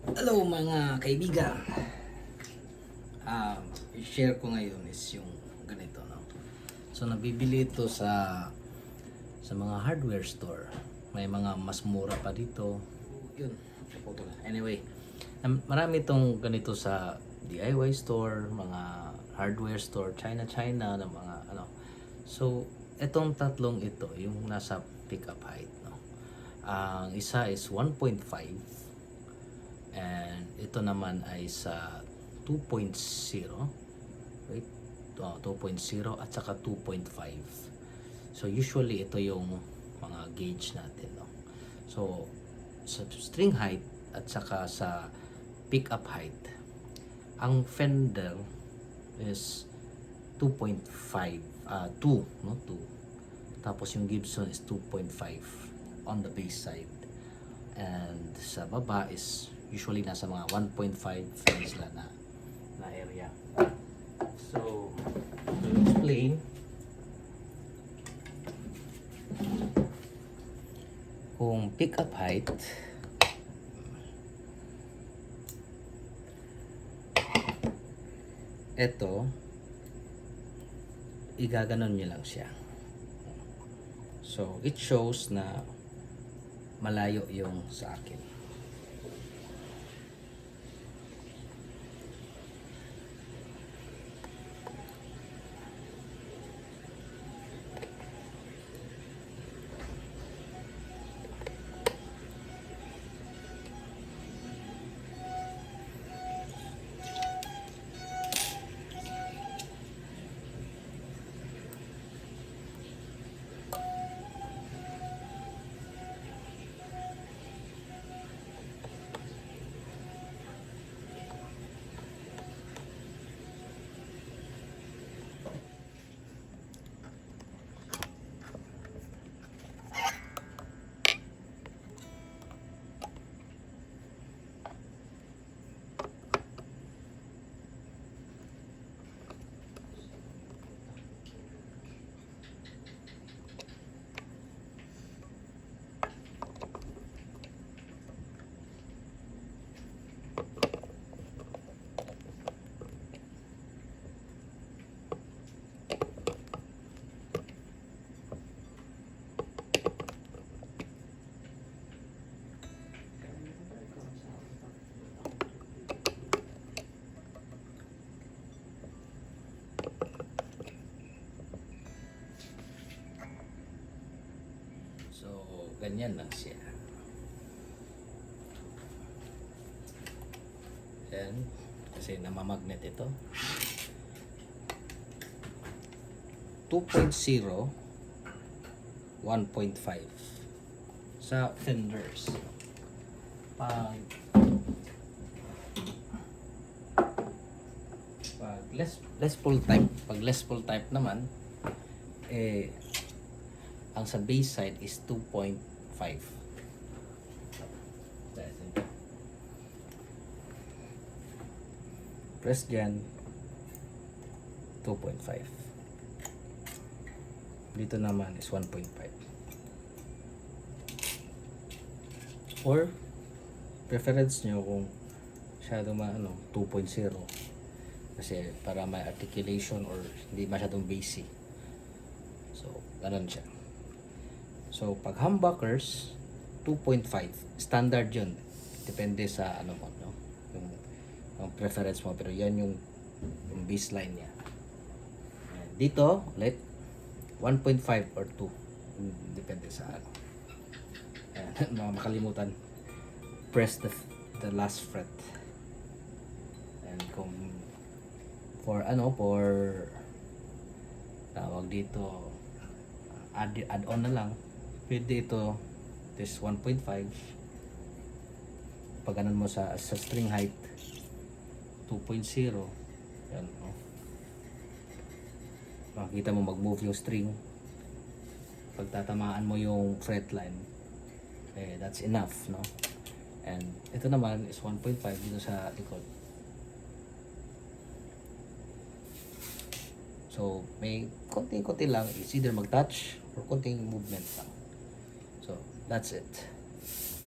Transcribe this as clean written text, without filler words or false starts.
Hello mga kaibigan. I-share ko ngayon is yung ganito, no? So nabibili ito sa mga hardware store. May mga mas mura pa dito. Yun. Anyway, marami itong ganito sa DIY store, mga hardware store, China ng mga ano. So itong tatlong ito, yung nasa pickup height, no? Ang isa is 1.5 and ito naman ay sa 2.0, wait, 2.0 at saka 2.5. So usually ito yung mga gauge natin, no? So sa string height at saka sa pickup height, ang fender is 2.5, 2, no, 2. Tapos yung Gibson is 2.5 on the bass side. And sa baba is usually nasa mga 1.5 sila na area. So, to explain, kung pick up height, ito, igaganon nyo lang siya. So, it shows na malayo yung sa akin. So, ganyan lang siya. Yan. Kasi namamagnet ito. 2.0, 1.5 sa fenders. Pag less full type naman, ang sa base side is 2.5. Press dyan, 2.5. Dito naman is 1.5. Or preference nyo kung masyadong 2.0, kasi para may articulation or hindi masyadong bassy. So ganun siya. So pag humbuckers, 2.5 standard yun, depende sa ano mo, no, yung preference mo, pero yan yung baseline niya. Dito ulit 1.5 or 2, depende sa ano. Mga makalimutan, press the last fret. And kung for tawag dito, add on na lang, pwede ito, this 1.5. pag ganon mo sa string height 2.0, yan, no? Makikita mo mag-move yung string. Pag tatamaan mo yung fret line, that's enough, no? And ito naman is 1.5 dito sa likod. So may konting-konti lang, is either mag-touch or konting movement lang. So that's it.